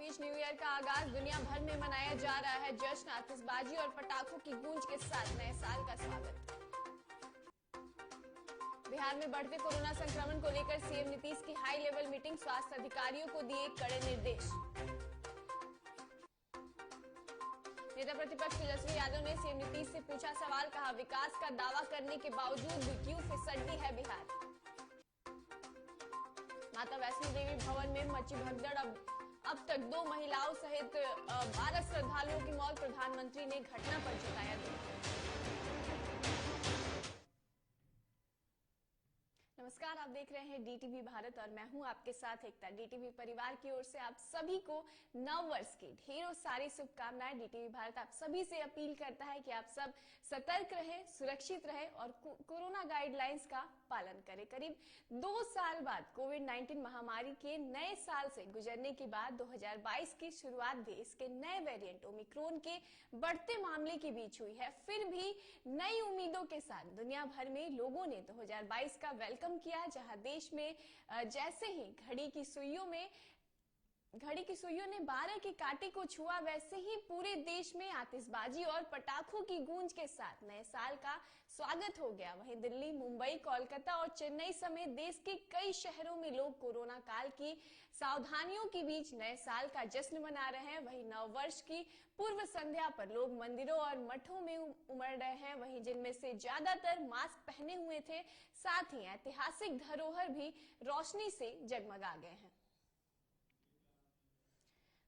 Chinese new year का आगाज दुनिया भर में मनाया जा रहा है जश्न। आतिशबाजी और पटाखों की गूंज के साथ नए साल का स्वागत। बिहार में बढ़ते कोरोना संक्रमण को लेकर सीएम नीतीश की हाई लेवल मीटिंग, स्वास्थ्य अधिकारियों को दिए कड़े निर्देश। नेता प्रतिपक्ष तेजस्वी यादव ने सीएम नीतीश से पूछा सवाल, कहा विकास का दावा करने के बावजूद भी क्यों फिसड्डी है बिहार। माता वैष्णो देवी भवन में मची भगदड़, अब तक 2 महिलाओं सहित 12 श्रद्धालुओं की मौत, प्रधानमंत्री ने घटना पर जताया दुख। नमस्कार, आप देख रहे हैं डीटीवी भारत और मैं हूं आपके साथ एकता। डीटीवी परिवार की ओर से आप सभी को नव वर्ष की ढेरों सारी शुभकामनाएं। डीटीवी भारत आप सभी से अपील करता है कि आप सब सतर्क रहें, सुरक्षित रहें और कोरोना गाइडलाइंस का पालन करें। करीब 2 साल बाद कोविड-19 महामारी के नए साल से गुजरने के बाद 2022 की शुरुआत भी इसके नए वेरिएंट ओमिक्रॉन के बढ़ते मामले के बीच हुई है। फिर भी नई उम्मीदों के साथ दुनिया भर में लोगों ने 2022 का वेलकम किया, जहां देश में जैसे ही घड़ी की सुइयों ने 12 के कांटे को छुआ, वैसे ही पूरे देश में आतिशबाजी और पटाखों की गूंज के साथ नए साल का स्वागत हो गया। वहीं दिल्ली, मुंबई, कोलकाता और चेन्नई समेत देश के कई शहरों में लोग कोरोना काल की सावधानियों के बीच नए साल का जश्न मना रहे हैं। वहीं नव वर्ष की पूर्व संध्या पर लोग मंदिरों और मठों में उमड़ रहे हैं, वहीं जिनमें से ज्यादातर मास्क पहने हुए थे। साथ ही ऐतिहासिक धरोहर भी रोशनी से जगमगा गए हैं।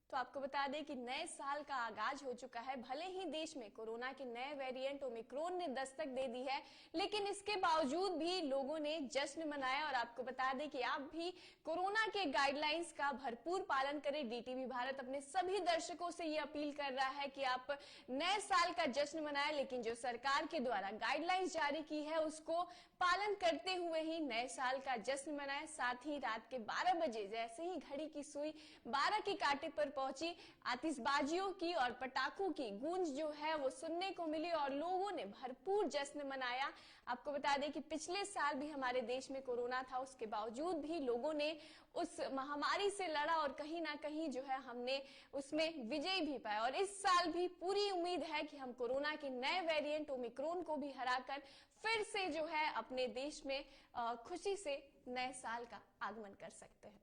तो आपको बता दें कि नए साल का आगाज हो चुका है। भले ही देश में कोरोना के नए वेरिएंट ओमिक्रॉन ने दस्तक दे दी है, लेकिन इसके बावजूद भी लोगों ने जश्न मनाया। और आपको बता दें कि आप भी कोरोना के गाइडलाइंस का भरपूर पालन करें। डीटीवी भारत अपने सभी दर्शकों से ये अपील कर रहा है कि आप नए साल का जश्न मनाएं, लेकिन जो सरकार के द्वारा गाइडलाइंस जारी की है उसको पालन करते हुए ही नए साल का जश्न मनाएं। साथ ही रात के 12 बजे जैसे ही घड़ी की सुई 12 के कांटे पर पहुंची, आतिशबाजियों की और पटाखों की गूंज जो है वो सुनने को मिली और लोगों ने भरपूर जश्न मनाया। आपको बता दें कि पिछले साल भी हमारे देश में कोरोना था, उसके बावजूद भी लोगों ने उस महामारी से लड़ा और कहीं ना कहीं जो है हमने उसमें विजय भी पाया। और इस साल भी पूरी उम्मीद है कि हम कोरोना के नए वेरिएंट ओमिक्रॉन को भी हराकर फिर से जो है अपने देश में खुशी से नए साल का आगमन कर सकते हैं।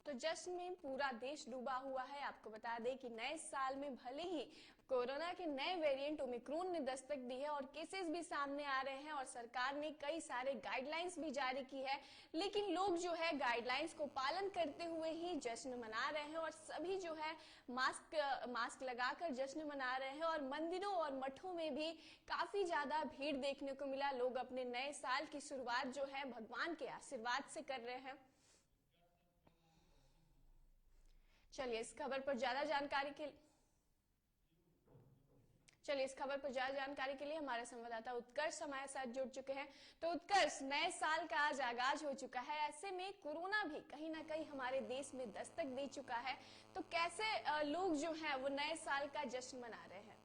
तो जश्न में पूरा देश डूबा हुआ है। आपको बता दें कि नए साल में भले ही कोरोना के नए वेरिएंट ओमिक्रॉन ने दस्तक दी है और केसेस भी सामने आ रहे हैं और सरकार ने कई सारे गाइडलाइंस भी जारी की है, लेकिन लोग जो है गाइडलाइंस को पालन करते हुए ही जश्न मना रहे हैं और सभी जो है मास्क लगाकर जश्न मना रहे हैं। और मंदिरों और मठों में भी काफी ज्यादा भीड़ देखने को मिला। लोग अपने नए साल की शुरुआत जो है भगवान के आशीर्वाद से कर रहे हैं। चलिए इस खबर पर ज्यादा जानकारी के लिए हमारे संवाददाता उत्कर्ष हमारे साथ जुड़ चुके हैं। तो उत्कर्ष, नए साल का आज आगाज हो चुका है, ऐसे में कोरोना भी कहीं ना कहीं हमारे देश में दस्तक दे चुका है, तो कैसे लोग जो हैं वो नए साल का जश्न मना रहे हैं?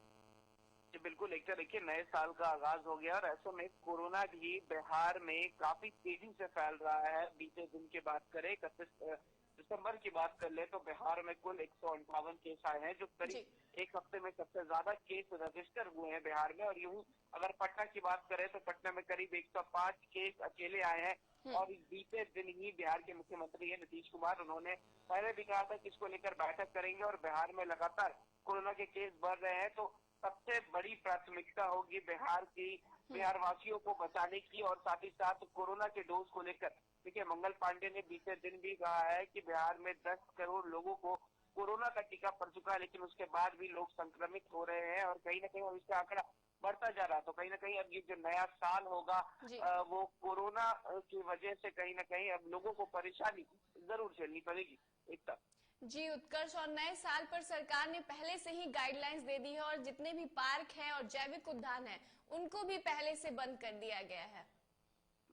जी बिल्कुल, एक तो देखिए नए साल का आगाज हो गया और ऐसे में कोरोना भी बिहार में काफी तेजी से फैल रहा है। बीते दिन की बात करें, 31 दिसंबर की बात कर ले तो बिहार में कुल 158 केस आए हैं, जो करीब एक हफ्ते में सबसे ज्यादा केस रजिस्टर हुए हैं बिहार में। और यूं अगर पटना की बात करें तो पटना में करीब 105 केस अकेले आए हैं। और बीते दिन ही बिहार के मुख्यमंत्री है नीतीश कुमार, उन्होंने पहले भी कहा था कि इसको लेकर बैठक करेंगे और बिहार में लगातार कोरोना के केस बढ़ रहे हैं तो सबसे बड़ी प्राथमिकता होगी बिहार वासियों को बचाने की और साथ ही साथ कोरोना के डोज को लेकर। देखिए मंगल पांडे ने बीते दिन भी कहा है कि बिहार में 10 करोड़ लोगों को कोरोना का टीका पड़ चुका है, लेकिन उसके बाद भी लोग संक्रमित हो रहे हैं और कहीं ना कहीं अब इसका आंकड़ा बढ़ता जा रहा है। तो कहीं ना कहीं अब ये जो नया साल होगा वो कोरोना की वजह से कहीं ना कहीं अब लोगों को परेशानी जरूर झेलनी पड़ेगी। एकता जी उत्कर्ष, और नए साल पर सरकार ने पहले से ही गाइडलाइंस दे दी है और जितने भी पार्क हैं और जैविक उद्यान हैं उनको भी पहले से बंद कर दिया गया है।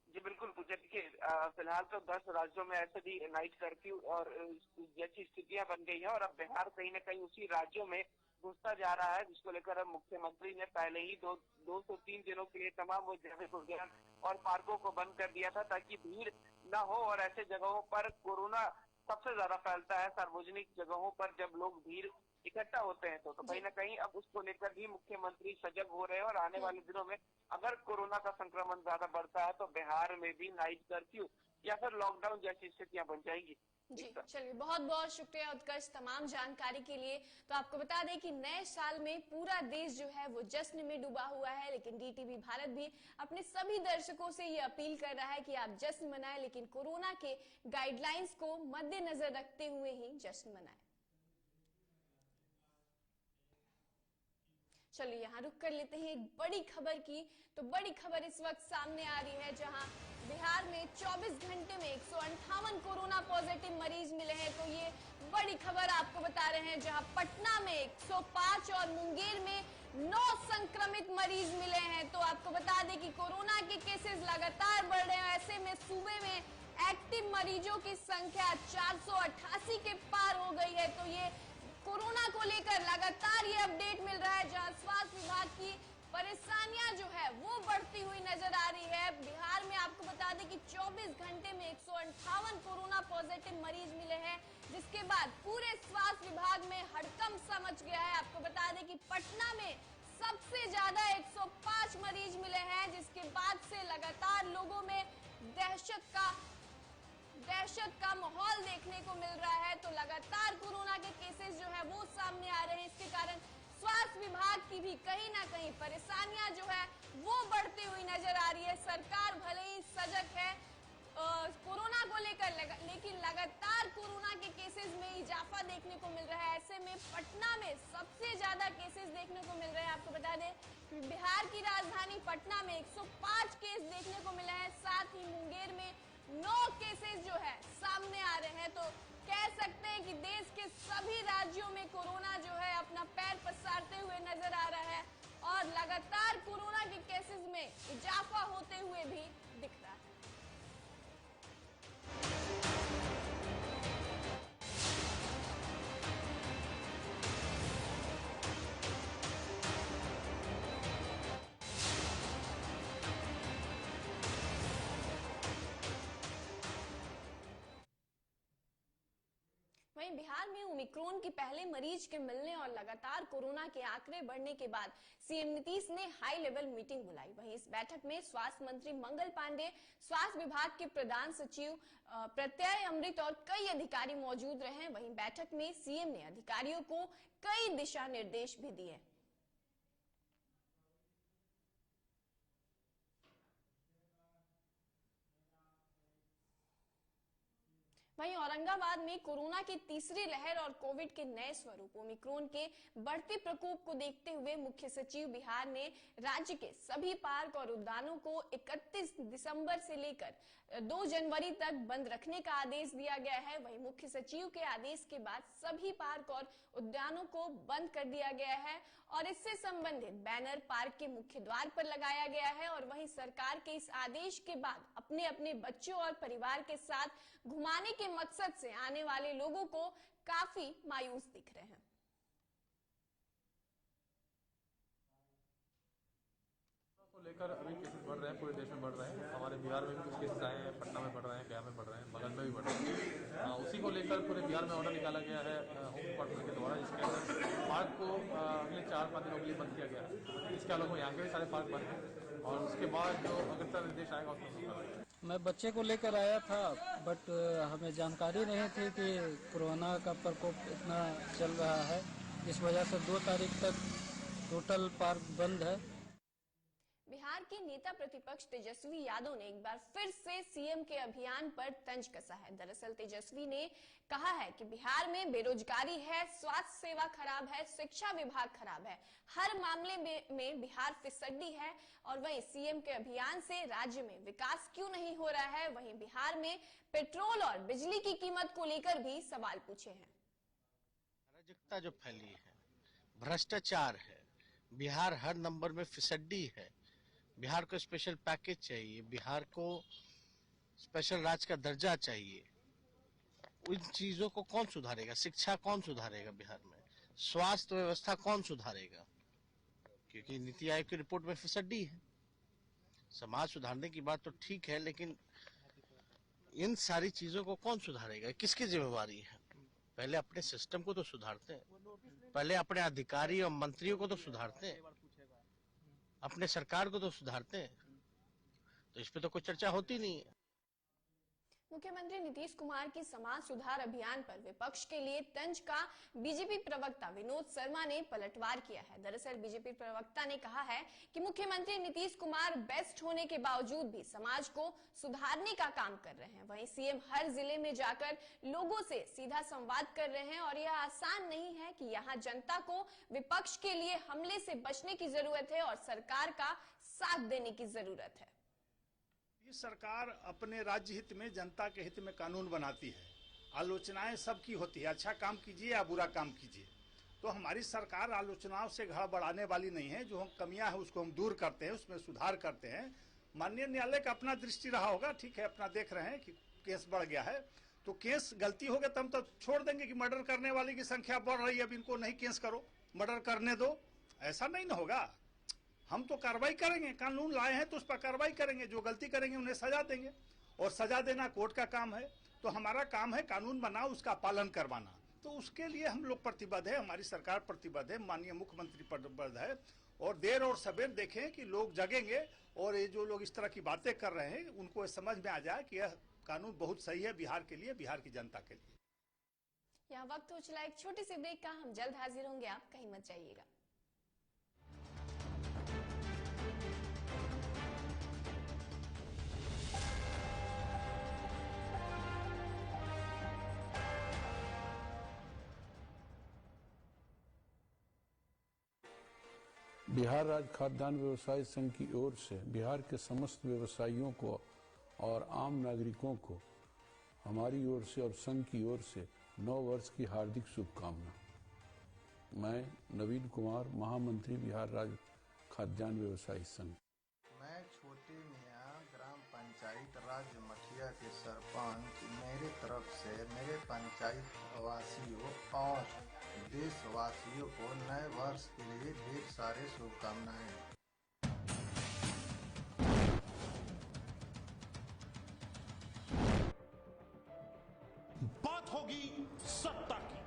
जी बिल्कुल, देखिए फिलहाल तो 10 राज्यों में ऐसे भी नाइट कर्फ्यू और जैसी स्थितियां बन गई हैं और अब बिहार कहीं ना कहीं उसी राज्यों में घुसता जा रहा है, जिसको लेकर अब मुख्यमंत्री ने पहले ही 203 दिनों के लिए तमाम औद्योगिक उद्यान और पार्कों को बंद कर दिया था, ताकि भीड़ न हो। और ऐसे जगहों पर कोरोना सबसे ज्यादा फैलता है, सार्वजनिक जगहों पर जब लोग भीड़ इकट्ठा होते हैं तो कहीं ना कहीं अब उसको लेकर भी मुख्यमंत्री सजग हो रहे हैं। और आने वाले दिनों में अगर कोरोना का संक्रमण ज्यादा बढ़ता है तो बिहार में भी नाइट कर्फ्यू या फिर लॉकडाउन जैसी स्थितियां बन जाएंगी। जी चलिए, बहुत बहुत शुक्रिया उत्कर्ष तमाम जानकारी के लिए। तो आपको बता दें कि नए साल में पूरा देश जो है वो जश्न में डूबा हुआ है, लेकिन डीटीवी भारत भी अपने सभी दर्शकों से ये अपील कर रहा है कि आप जश्न मनाएं, लेकिन कोरोना के गाइडलाइंस को मद्देनजर रखते हुए ही जश्न मनाएं। चलिए यहाँ रुक कर लेते हैं एक बड़ी खबर की। तो बड़ी खबर इस वक्त सामने आ रही है, जहां बिहार में 24 घंटे में 158 कोरोना पॉजिटिव मरीज मिले हैं। तो ये बड़ी खबर आपको बता रहे हैं, जहां पटना में 105 और मुंगेर में 9 संक्रमित मरीज मिले हैं। तो आपको बता दें कि कोरोना के केसेस लगातार बढ़ रहे हैं। ऐसे में सूबे में एक्टिव मरीजों की संख्या 488 के पार हो गई है। तो ये कोरोना को लेकर लगातार ये अपडेट मिल रहा है, जहां स्वास्थ्य विभाग की परेशानियां जो है वो बढ़ती हुई नजर आ रही है। बिहार में आपको बता दें कि 24 घंटे में 158 कोरोना पॉजिटिव मरीज मिले हैं, जिसके बाद पूरे स्वास्थ्य विभाग में हड़कंप सा मच गया है। आपको बता दें कि पटना में सबसे ज्यादा 105 मरीज मिले हैं, जिसके बाद से लगातार लोगों में दहशत का माहौल देखने को मिल रहा है। तो लगातार कोरोना के केसेस जो है वो सामने आ रहे हैं। इसके कारण स्वास्थ्य विभाग की भी कहीं ना कहीं परेशानियां जो है वो बढ़ती हुई नजर आ रही है। सरकार भले ही सजग है कोरोना को लेकर, लेकिन लगातार कोरोना के केसेस में इजाफा देखने को मिल रहा है। ऐसे में पटना में सबसे ज्यादा केसेस देखने को मिल रहे हैं। आपको बता दें बिहार की राजधानी पटना में 105 केस देखने को मिले हैं, साथ ही मुंगेर में 9 केसेस जो है सामने आ रहे हैं। तो कह सकते हैं कि देश के सभी राज्यों में कोरोना जो है अपना पैर पसारते हुए नजर आ रहा है और लगातार कोरोना के केसेस में इजाफा होते हुए भी दिख रहा है। वहीं बिहार में ओमिक्रॉन के पहले मरीज के मिलने और लगातार कोरोना के आंकड़े बढ़ने के बाद सीएम नीतीश ने हाई लेवल मीटिंग बुलाई। वहीं इस बैठक में स्वास्थ्य मंत्री मंगल पांडे, स्वास्थ्य विभाग के प्रधान सचिव प्रत्यय अमृत और कई अधिकारी मौजूद रहे। वहीं बैठक में सीएम ने अधिकारियों को कई दिशा निर्देश भी दिए। वहीं औरंगाबाद में कोरोना की तीसरी लहर और कोविड के नए स्वरूप ओमिक्रॉन के बढ़ते प्रकोप को देखते हुए मुख्य सचिव बिहार ने राज्य के सभी पार्क और उद्यानों को 31 दिसंबर से लेकर 2 जनवरी तक बंद रखने का आदेश दिया गया है। वहीं मुख्य सचिव के आदेश के बाद सभी पार्क और उद्यानों को बंद कर दिया गया है और इससे संबंधित बैनर पार्क के मुख्य द्वार पर लगाया गया है। और वहीं सरकार के इस आदेश के बाद अपने अपने बच्चों और परिवार के साथ घुमाने के मकसद से आने वाले लोगों को काफी मायूस दिख रहे हैं। को लेकर अभी केसेस बढ़ रहे हैं, पूरे देश में बढ़ रहे हैं। हमारे बिहार में भी कुछ केसेस आए हैं, पटना में बढ़ रहे हैं, गया में बढ़ रहे हैं, बगल में भी बढ़ रहे हैं। उसी को लेकर पूरे बिहार में ऑर्डर निकाला गया है होम डिपार्टमेंट के द्वारा, जिसके अंदर पार्क को अगले 4-5 दिनों के लिए बंद किया गया है। इसके अलावा यहाँ के भी सारे पार्क बंद हैं और उसके बाद जो अगला निर्देश आएगा उसमें मैं बच्चे को लेकर आया था, बट हमें जानकारी नहीं थी कि कोरोना का प्रकोप इतना चल रहा है। इस वजह से 2 तारीख तक टोटल पार्क बंद है। बिहार के नेता प्रतिपक्ष तेजस्वी यादव ने एक बार फिर से सीएम के अभियान पर तंज कसा है। दरअसल तेजस्वी ने कहा है कि बिहार में बेरोजगारी है, स्वास्थ्य सेवा खराब है, शिक्षा विभाग खराब है, हर मामले में बिहार फिसड्डी है। और वहीं सीएम के अभियान से राज्य में विकास क्यों नहीं हो रहा है। वहीं बिहार में पेट्रोल और बिजली की कीमत को लेकर भी सवाल पूछे हैं। अराजकता जो फैली है, भ्रष्टाचार है, बिहार हर नंबर में फिसड्डी है, बिहार को स्पेशल पैकेज चाहिए, बिहार को स्पेशल राज्य का दर्जा चाहिए। उन चीजों को कौन सुधारेगा? शिक्षा कौन सुधारेगा बिहार में? स्वास्थ्य व्यवस्था कौन सुधारेगा? क्योंकि नीति आयोग की रिपोर्ट में फिसड्डी है। समाज सुधारने की बात तो ठीक है, लेकिन इन सारी चीजों को कौन सुधारेगा? किसकी जिम्मेवारी है? पहले अपने सिस्टम को तो सुधारते हैं, पहले अपने अधिकारी और मंत्रियों को तो सुधारते हैं, अपने सरकार को तो सुधारते हैं। तो इस पे तो कोई चर्चा होती नहीं है। मुख्यमंत्री नीतीश कुमार की समाज सुधार अभियान पर विपक्ष के लिए तंज का बीजेपी प्रवक्ता विनोद शर्मा ने पलटवार किया है। दरअसल बीजेपी प्रवक्ता ने कहा है कि मुख्यमंत्री नीतीश कुमार बेस्ट होने के बावजूद भी समाज को सुधारने का काम कर रहे हैं। वहीं सीएम हर जिले में जाकर लोगों से सीधा संवाद कर रहे हैं और यह आसान नहीं है कि यहाँ जनता को विपक्ष के लिए हमले से बचने की जरूरत है और सरकार का साथ देने की जरूरत है। सरकार अपने राज्य हित में, जनता के हित में कानून बनाती है। आलोचनाएं सबकी होती है, अच्छा काम कीजिए या बुरा काम कीजिए। तो हमारी सरकार आलोचनाओं से गड़बड़ाने वाली नहीं है। जो हम कमियां हैं उसको हम दूर करते हैं, उसमें सुधार करते हैं। माननीय न्यायालय का अपना दृष्टि रहा होगा, ठीक है, अपना देख रहे हैं कि केस बढ़ गया है, तो केस गलती हो गया तो हम तो छोड़ देंगे कि मर्डर करने वाले की संख्या बढ़ रही है, अब इनको नहीं केस करो, मर्डर करने दो। ऐसा नहीं ना होगा। हम तो कार्रवाई करेंगे, कानून लाए हैं तो उस पर कार्रवाई करेंगे। जो गलती करेंगे उन्हें सजा देंगे, और सजा देना कोर्ट का काम है। तो हमारा काम है कानून बनाओ, उसका पालन करवाना। तो उसके लिए हम लोग प्रतिबद्ध है, हमारी सरकार प्रतिबद्ध है, माननीय मुख्यमंत्री प्रतिबद्ध है। और देर और सवेर देखें कि लोग जगेंगे और ये जो लोग इस तरह की बातें कर रहे हैं उनको समझ में आ जाए कि यह कानून बहुत सही है बिहार के लिए, बिहार की जनता के लिए। यहाँ वक्त हो चला एक छोटी सी ब्रेक का, हम जल्द हाजिर होंगे, आप कहीं मत जाइएगा। बिहार राज्य खाद्यान्न व्यवसायी संघ की ओर से बिहार के समस्त व्यवसायियों को और आम नागरिकों को हमारी ओर से और संघ की ओर से नव वर्ष की हार्दिक शुभकामना। मैं नवीन कुमार, महामंत्री बिहार राज्य खाद्यान्न व्यवसायी संघ। मैं छोटे मियाँ ग्राम पंचायत राज्य मठिया के सरपंच, मेरे तरफ से मेरे पंचायत वासियों और देशवासियों को नए वर्ष के लिए ढेर सारे शुभकामनाएं। बात होगी सत्ता की,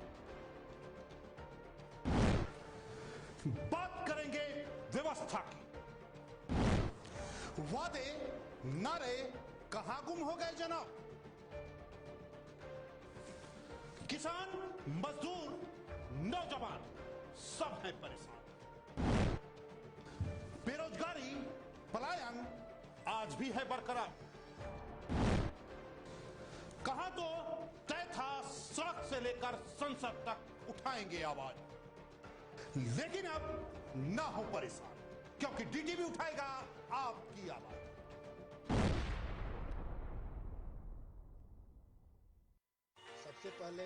बात करेंगे व्यवस्था की। वादे नारे कहां गुम हो गए जनाब? किसान, मजदूर, नौजवान सब हैं परेशान। बेरोजगारी, पलायन आज भी है बरकरार। कहां तो तय था सड़क से लेकर संसद तक उठाएंगे आवाज, लेकिन अब ना हो परेशान, क्योंकि डीटीवी उठाएगा आपकी आवाज। सबसे पहले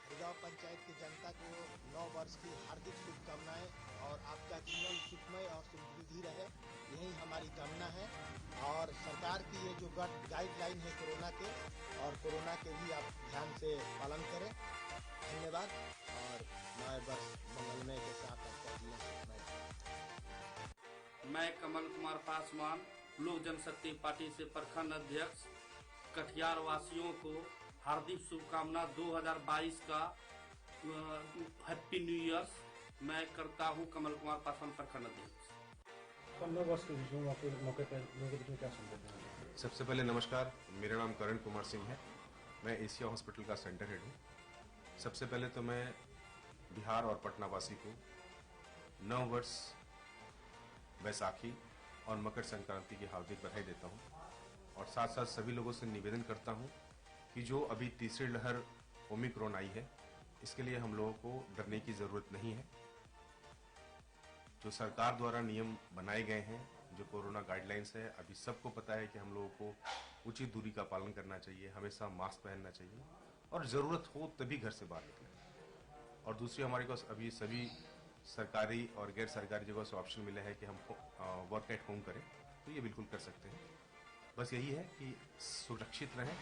हरिगांव पंचायत की जनता को नव वर्ष की हार्दिक शुभकामनाएं और आपका जीवन सुखमय और समृद्धि रहे, यही हमारी कामना है। और सरकार की ये जो गाइडलाइन है कोरोना के, और कोरोना के भी आप ध्यान से पालन करें। धन्यवाद और नए वर्ष मंगलमय के साथ आपका जीवन सुखमय। मैं कमल कुमार पासवान, लोक जनशक्ति पार्टी से प्रखंड अध्यक्ष, कटिहार वासियों को हार्दिक शुभकामना 2022 का हैप्पी न्यू ईयर मैं करता हूं। कमल कुमार पासवान, प्रखंड अध्यक्ष। सबसे पहले नमस्कार, मेरा नाम करण कुमार सिंह है, मैं एशिया हॉस्पिटल का सेंटर हेड हूँ। सबसे पहले तो मैं बिहार और पटना वासी को नव वर्ष, बैसाखी और मकर संक्रांति की हार्दिक बधाई देता हूँ। और साथ साथ सभी लोगों से निवेदन करता हूँ कि जो अभी तीसरी लहर ओमिक्रॉन आई है, इसके लिए हम लोगों को डरने की ज़रूरत नहीं है। जो सरकार द्वारा नियम बनाए गए हैं, जो कोरोना गाइडलाइंस है, अभी सबको पता है कि हम लोगों को उचित दूरी का पालन करना चाहिए, हमेशा मास्क पहनना चाहिए और ज़रूरत हो तभी घर से बाहर निकलें। और दूसरी हमारे पास अभी सभी सरकारी और गैर सरकारी जगह से ऑप्शन मिले हैं कि हम वर्क एट होम करें, तो ये बिल्कुल कर सकते हैं। बस यही है कि सुरक्षित रहें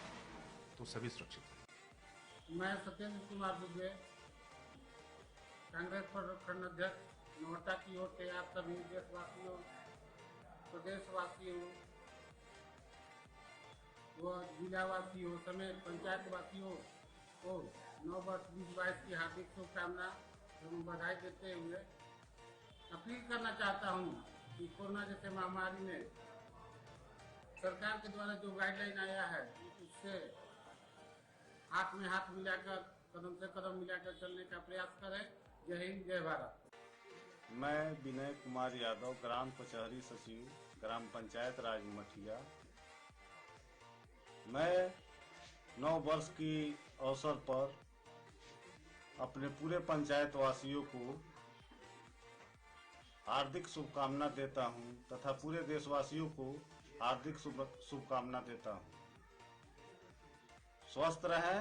तो सभी सुरक्षित हैं। मैं सत्येंद्र कुमार दुबे, कांग्रेस प्रखंड अध्यक्ष नोहटा की ओर से आप सभी देशवासियों, प्रदेशवासियों व जिलावासियों समेत पंचायत वासियों को नव वर्ष 2022 की हार्दिक शुभकामना एवं बधाई देते हुए अपील करना चाहता हूँ कि कोरोना जैसे महामारी में सरकार के द्वारा जो गाइडलाइन आया है उससे हाथ में हाथ मिलाकर, कदम से कदम मिलाकर चलने का प्रयास करें। जय हिंद, जय भारत। मैं विनय कुमार यादव, ग्राम कचहरी सचिव, ग्राम पंचायत राज मठिया। मैं 9 वर्ष की अवसर पर अपने पूरे पंचायत वासियों को हार्दिक शुभकामना देता हूं तथा पूरे देशवासियों को हार्दिक शुभकामना देता हूं। स्वस्थ रहें,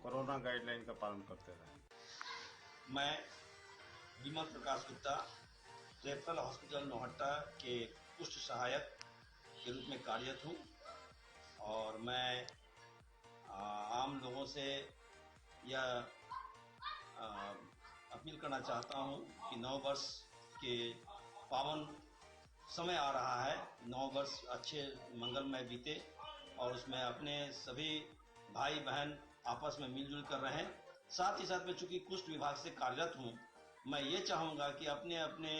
कोरोना गाइडलाइन का पालन करते रहें। मैं विमल प्रकाश गुप्ता, रेफरल हॉस्पिटल नोहट्टा के कुष्ठ सहायक के रूप में कार्यरत हूँ और मैं आम लोगों से यह अपील करना चाहता हूँ कि 9 वर्ष के पावन समय आ रहा है, 9 वर्ष अच्छे मंगलमय बीते और उसमें अपने सभी भाई बहन आपस में मिलजुल कर रहें। साथ ही साथ में चूंकि कुष्ठ विभाग से कार्यरत हूँ, मैं ये चाहूँगा कि अपने अपने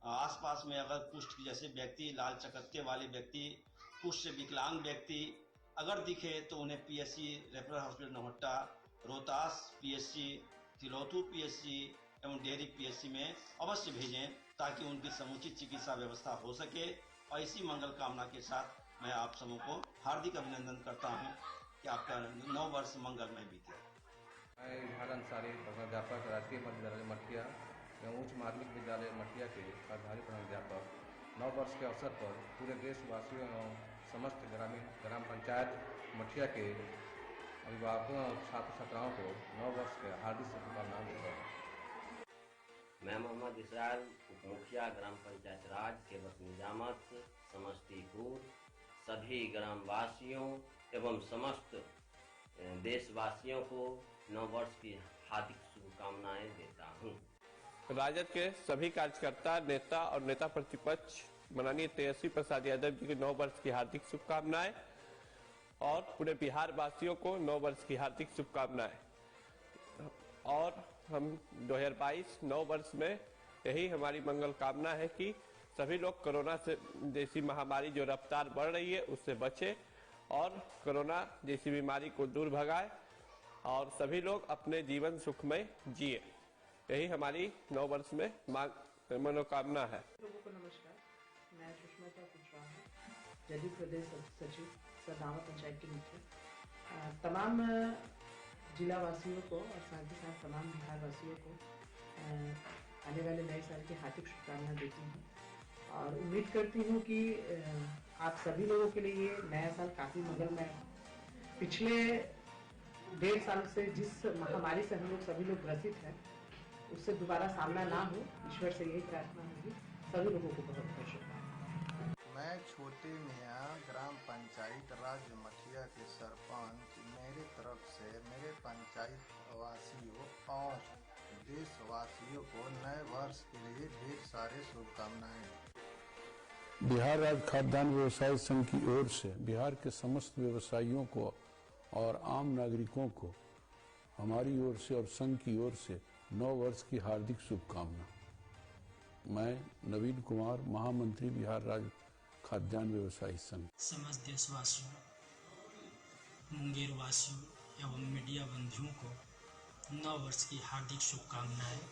आसपास में अगर कुष्ठ जैसे व्यक्ति, लाल चकत्ते वाले व्यक्ति, कुष्ठ से विकलांग व्यक्ति अगर दिखे तो उन्हें PSC referral hospital Nohatta, Rohtas PSC, Tilauthu PSC एवं डेहरी पीएससी में अवश्य भेजें ताकि उनकी समुचित चिकित्सा व्यवस्था हो सके। और इसी मंगल कामना के साथ मैं आप सबों को हार्दिक अभिनंदन करता हूं कि आपका 9 वर्ष मंगलमय बीते। मैं इजहार अंसारी, प्रधानाध्यापक, राजकीय मध्य विद्यालय मठिया एवं उच्च माध्यमिक विद्यालय मठिया के कार्यकारी प्रधानाध्यापक 9 वर्ष के अवसर पर पूरे देशवासियों एवं समस्त ग्राम पंचायत मठिया के अभिभावकों और छात्र छात्राओं को 9 वर्ष के हार्दिक शुभकामनाएं देता हूँ। मैं मोहम्मद इसराइल, उप मुखिया ग्राम पंचायत राज केवट निजामत समस्तीपुर, सभी ग्रामवासियों एवं समस्त देशवासियों को 9 वर्ष की हार्दिक शुभकामनाएं देता हूँ। राजद के सभी कार्यकर्ता, नेता और नेता प्रतिपक्ष माननीय तेजस्वी प्रसाद यादव जी की 9 वर्ष की हार्दिक शुभकामनाएं और पूरे बिहार वासियों को 9 वर्ष की हार्दिक शुभकामनाएं। और हम 2022 9 वर्ष में यही हमारी मंगल कामना है कि सभी लोग कोरोना से जैसी महामारी जो रफ्तार बढ़ रही है उससे बचे और कोरोना जैसी बीमारी को दूर भगाए और सभी लोग अपने जीवन सुखमय जिए। यही हमारी 9 वर्ष में मनोकामना है। लोगों को नमस्कार, मैं सुष्मिता कुशवाहा, जदयू प्रदेश सचिव सरदावा पंचायत के मुखिया। तमाम जिला वासियों को और साथ ही साथ तमाम बिहार वासियों को आने वाले नए साल की हार्दिक शुभकामना देती हूँ और उम्मीद करती हूँ कि आप सभी लोगों के लिए ये नया साल काफ़ी मंगलमय हो। पिछले 1.5 साल से जिस महामारी से हम लोग सभी लोग ग्रसित हैं उससे दोबारा सामना ना हो, ईश्वर से यही प्रार्थना होगी। सभी लोगों को बहुत बहुत शुभकामनाएं। मैं छोटे मियाँ ग्राम पंचायत राज मठिया के सरपंच, मेरे तरफ से मेरे पंचायत वासियों और देशवासियों को नए वर्ष के लिए ढेर सारे शुभकामनाएं। बिहार राज्य खाद्यान्न व्यवसायी संघ की ओर से बिहार के समस्त व्यवसायियों को और आम नागरिकों को हमारी ओर से और संघ की ओर से 9 वर्ष की हार्दिक शुभकामना। मैं नवीन कुमार, महामंत्री बिहार राज्य खाद्यान्न व्यवसायी संघ। समस्त देशवासियों, मुंगेर वासियों एवं मीडिया बंधुओं को 9 वर्ष की हार्दिक शुभकामनाएं।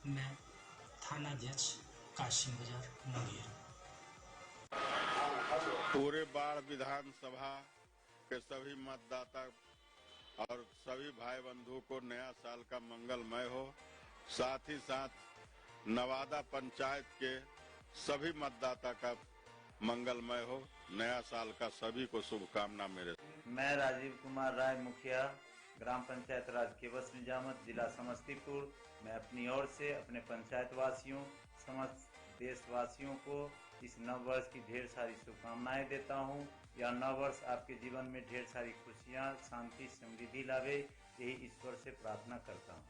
मैं थानाध्यक्ष काशिम बाजार मुंगेर। पूरे बाढ़ विधानसभा के सभी मतदाता और सभी भाई बंधुओं को नया साल का मंगलमय हो। साथ ही साथ नवादा पंचायत के सभी मतदाता का मंगलमय हो। नया साल का सभी को शुभकामना मेरे। मैं राजीव कुमार राय, मुखिया ग्राम पंचायत राज केवट निजामत, जिला समस्तीपुर। मैं अपनी ओर से अपने पंचायत वासियों, समस्त देशवासियों को इस 9 वर्ष की ढेर सारी शुभकामनाएं देता हूं। यह 9 वर्ष आपके जीवन में ढेर सारी खुशियां, शांति, समृद्धि लावे, यही ईश्वर से प्रार्थना करता हूँ।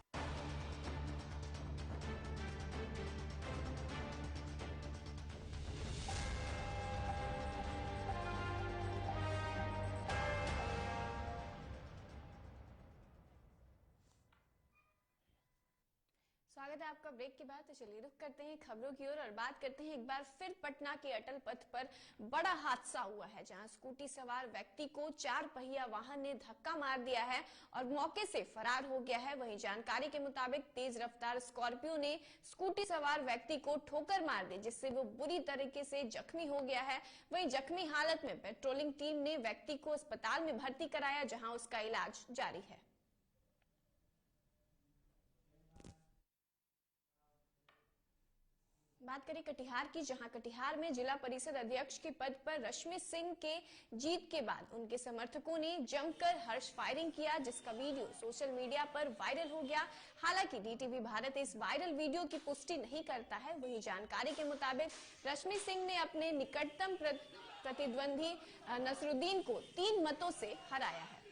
स्वागत है आपका ब्रेक के बाद। तो चलिए रुक करते हैं खबरों की ओर और बात करते हैं एक बार फिर पटना के अटल पथ पर बड़ा हादसा हुआ है, जहां स्कूटी सवार व्यक्ति को 4 पहिया वाहन ने धक्का मार दिया है और मौके से फरार हो गया है। वहीं जानकारी के मुताबिक तेज रफ्तार स्कॉर्पियो ने स्कूटी सवार व्यक्ति को ठोकर मार दी, जिससे वो बुरी तरीके से जख्मी हो गया है। वहीं जख्मी हालत में पेट्रोलिंग टीम ने व्यक्ति को अस्पताल में भर्ती कराया, जहाँ उसका इलाज जारी है। बात करें कटिहार की, जहां कटिहार में जिला परिषद अध्यक्ष के पद पर रश्मि सिंह के जीत के बाद उनके समर्थकों ने जमकर हर्ष फायरिंग किया, जिसका वीडियो सोशल मीडिया पर वायरल हो गया। हालांकि डीटीवी भारत इस वायरल वीडियो की पुष्टि नहीं करता है। वहीं जानकारी के मुताबिक रश्मि सिंह ने अपने निकटतम प्रतिद्वंदी नसरुद्दीन को 3 मतों से हराया है।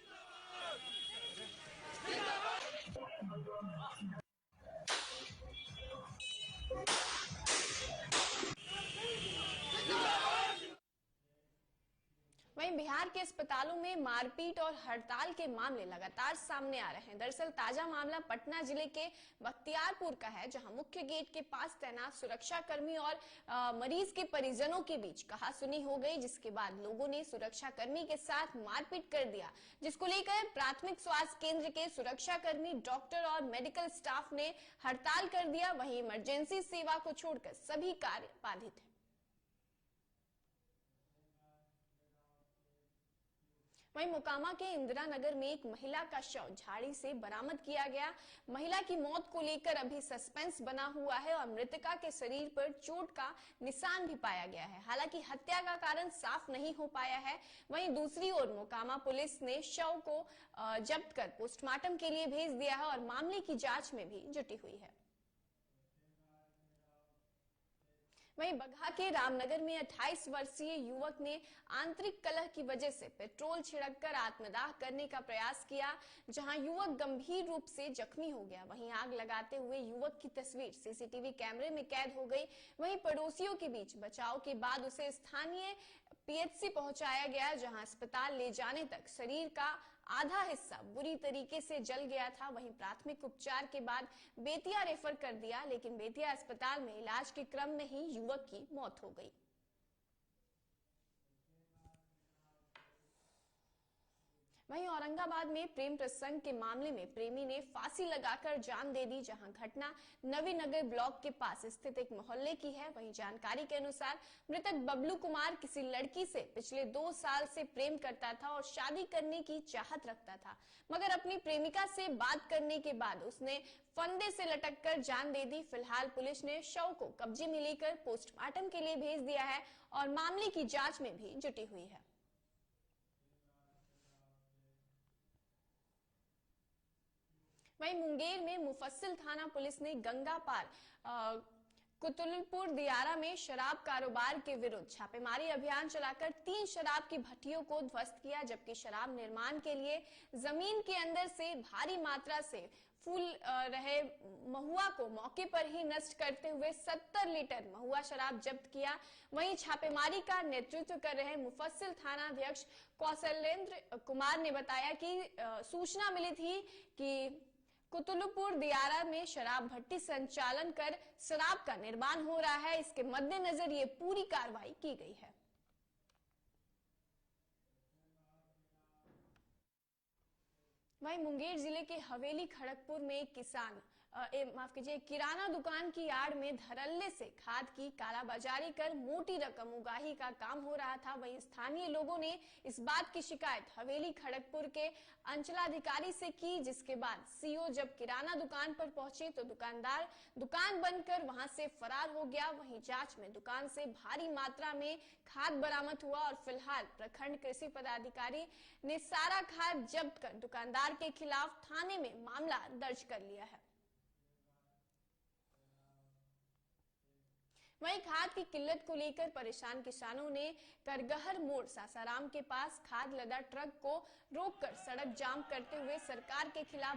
वहीं बिहार के अस्पतालों में मारपीट और हड़ताल के मामले लगातार सामने आ रहे हैं। दरअसल ताजा मामला पटना जिले के बख्तियारपुर का है, जहां मुख्य गेट के पास तैनात सुरक्षाकर्मी और मरीज के परिजनों के बीच कहासुनी हो गई, जिसके बाद लोगों ने सुरक्षाकर्मी के साथ मारपीट कर दिया, जिसको लेकर प्राथमिक स्वास्थ्य केंद्र के सुरक्षाकर्मी, डॉक्टर और मेडिकल स्टाफ ने हड़ताल कर दिया। वहीं इमरजेंसी सेवा को छोड़कर सभी कार्य बाधित है। वहीं मोकामा के इंदिरा नगर में एक महिला का शव झाड़ी से बरामद किया गया। महिला की मौत को लेकर अभी सस्पेंस बना हुआ है और मृतका के शरीर पर चोट का निशान भी पाया गया है। हालांकि हत्या का कारण साफ नहीं हो पाया है। वहीं दूसरी ओर मोकामा पुलिस ने शव को जब्त कर पोस्टमार्टम के लिए भेज दिया है और मामले की जांच में भी जुटी हुई है। वहीं बगहा के रामनगर में 28 वर्षीय युवक ने आंतरिक कलह की वजह से पेट्रोल छिड़ककर आत्मदाह करने का प्रयास किया, जहां युवक गंभीर रूप से जख्मी हो गया। वहीं आग लगाते हुए युवक की तस्वीर सीसीटीवी कैमरे में कैद हो गई। वहीं पड़ोसियों के बीच बचाव के बाद उसे स्थानीय पीएचसी पहुंचाया गया, जहां अस्पताल ले जाने तक शरीर का आधा हिस्सा बुरी तरीके से जल गया था। वहीं प्राथमिक उपचार के बाद बेतिया रेफर कर दिया, लेकिन बेतिया अस्पताल में इलाज के क्रम में ही युवक की मौत हो गई। वहीं औरंगाबाद में प्रेम प्रसंग के मामले में प्रेमी ने फांसी लगाकर जान दे दी, जहां घटना नवीनगर ब्लॉक के पास स्थित एक मोहल्ले की है। वहीं जानकारी के अनुसार मृतक बबलू कुमार किसी लड़की से पिछले 2 साल से प्रेम करता था और शादी करने की चाहत रखता था, मगर अपनी प्रेमिका से बात करने के बाद उसने फंदे से लटककर जान दे दी। फिलहाल पुलिस ने शव को कब्जे में लेकर पोस्टमार्टम के लिए भेज दिया है और मामले की जांच में भी जुटी हुई है। वहीं मुंगेर में मुफस्सिल थाना पुलिस ने गंगा पार कुतुलपुर दियारा में शराब कारोबार के विरुद्ध छापेमारी अभियान चलाकर 3 शराब की भट्टियों को ध्वस्त किया, जबकि शराब निर्माण के लिए जमीन के अंदर से भारी मात्रा से फूल रहे महुआ को मौके पर ही नष्ट करते हुए 70 लीटर महुआ शराब जब्त किया। वहीं छापेमारी का नेतृत्व कर रहे मुफस्सिल थाना अध्यक्ष कौशलेंद्र कुमार ने बताया कि सूचना मिली थी कि कुतुलपुर दियारा में शराब भट्टी संचालन कर शराब का निर्माण हो रहा है। इसके मद्देनजर ये पूरी कार्रवाई की गई है। वहीं मुंगेर जिले के हवेली खड़गपुर में एक किराना दुकान की आड़ में धड़ल्ले से खाद की कालाबाजारी कर मोटी रकम उगाही का काम हो रहा था। वहीं स्थानीय लोगों ने इस बात की शिकायत हवेली खड़गपुर के अंचलाधिकारी से की, जिसके बाद सीओ जब किराना दुकान पर पहुंचे तो दुकानदार दुकान बंद कर वहां से फरार हो गया। वहीं जांच में दुकान से भारी मात्रा में खाद बरामद हुआ और फिलहाल प्रखंड कृषि पदाधिकारी ने सारा खाद जब्त कर दुकानदार के खिलाफ थाने में मामला दर्ज कर लिया है। वहीं खाद की किल्लत को लेकर परेशान किसानों ने करगहर मोड़ सासाराम के पास खाद लदा ट्रक को रोककर सड़क जाम करते हुए सरकार के खिलाफ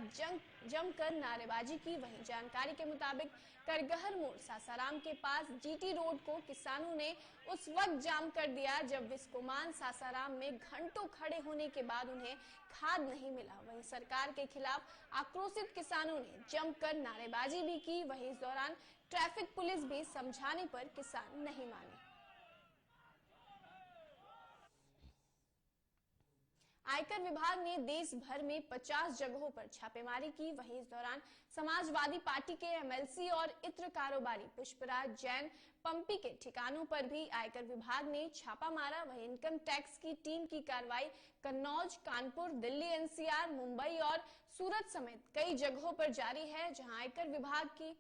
जमकर नारेबाजी की। वहीं जानकारी के मुताबिक करगहर मोड़ सासाराम के पास जीटी रोड को किसानों ने उस वक्त जाम कर दिया जब विस्कोमान सासाराम में घंटों खड़े होने के बाद उन्हें खाद नहीं मिला। वहीं सरकार के खिलाफ आक्रोशित किसानों ने जमकर नारेबाजी भी की। वहीं इस दौरान ट्रैफिक पुलिस भी समझाने पर किसान नहीं माने। आयकर विभाग ने देश भर में 50 जगहों पर छापेमारी की। वहीं इस दौरान समाजवादी पार्टी के एमएलसी और इत्र कारोबारी पुष्पराज जैन पंपी के ठिकानों पर भी आयकर विभाग ने छापा मारा। वहीं इनकम टैक्स की टीम की कार्रवाई कन्नौज, कानपुर, दिल्ली एनसीआर, मुंबई और सूरत समेत कई जगहों पर जारी है, जहां आयकर विभाग की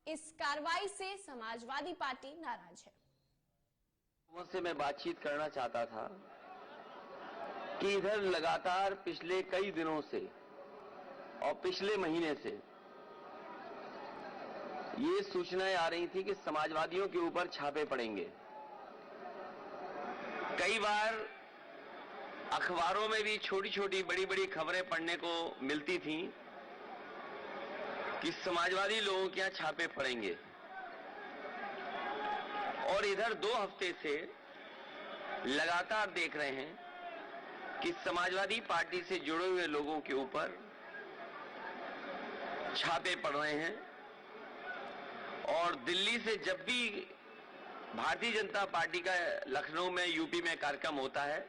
इस कार्रवाई से समाजवादी पार्टी नाराज है। से मैं बातचीत करना चाहता था कि इधर लगातार पिछले कई दिनों से और पिछले महीने से ये सूचनाएं आ रही थी कि समाजवादियों के ऊपर छापे पड़ेंगे। कई बार अखबारों में भी छोटी छोटी बड़ी बड़ी खबरें पढ़ने को मिलती थीं कि समाजवादी लोगों के यहां छापे पड़ेंगे, और इधर 2 हफ्ते से लगातार देख रहे हैं कि समाजवादी पार्टी से जुड़े हुए लोगों के ऊपर छापे पड़ रहे हैं। और दिल्ली से जब भी भारतीय जनता पार्टी का लखनऊ में, यूपी में कार्यक्रम होता है,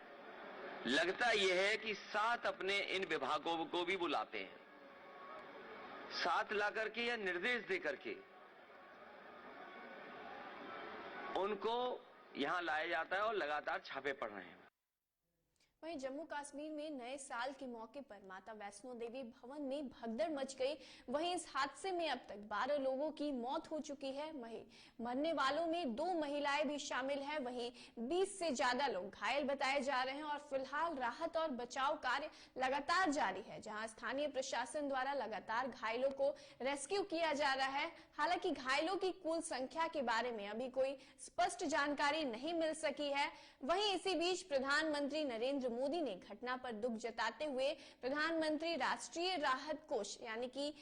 लगता यह है कि साथ अपने इन विभागों को भी बुलाते हैं, साथ ला करके या निर्देश दे करके उनको यहां लाया जाता है और लगातार छापे पड़ रहे हैं। वहीं जम्मू कश्मीर में नए साल के मौके पर माता वैष्णो देवी भवन में भगदड़ मच गई। वहीं इस हादसे में अब तक 12 लोगों की मौत हो चुकी है। वहीं मरने वालों में 2 महिलाएं भी शामिल हैं। वहीं 20 से ज्यादा लोग घायल बताए जा रहे हैं और फिलहाल राहत और बचाव कार्य लगातार जारी है, जहां स्थानीय प्रशासन द्वारा लगातार घायलों को रेस्क्यू किया जा रहा है। हालांकि घायलों की कुल संख्या के बारे में अभी कोई स्पष्ट जानकारी नहीं मिल सकी है। वहीं इसी बीच प्रधानमंत्री नरेंद्र मोदी ने घटना पर दुख जताते हुए प्रधानमंत्री राष्ट्रीय राहत कोष यानी कि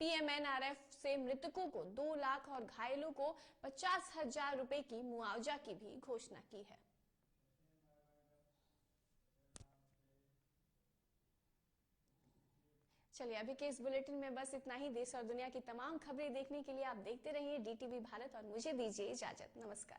PMNRF से मृतकों को 2 लाख और घायलों को 50,000 रुपए की मुआवजा की भी घोषणा की है। चलिए अभी के इस बुलेटिन में बस इतना ही। देश और दुनिया की तमाम खबरें देखने के लिए आप देखते रहिए DTV भारत और मुझे दीजिए इजाजत। नमस्कार।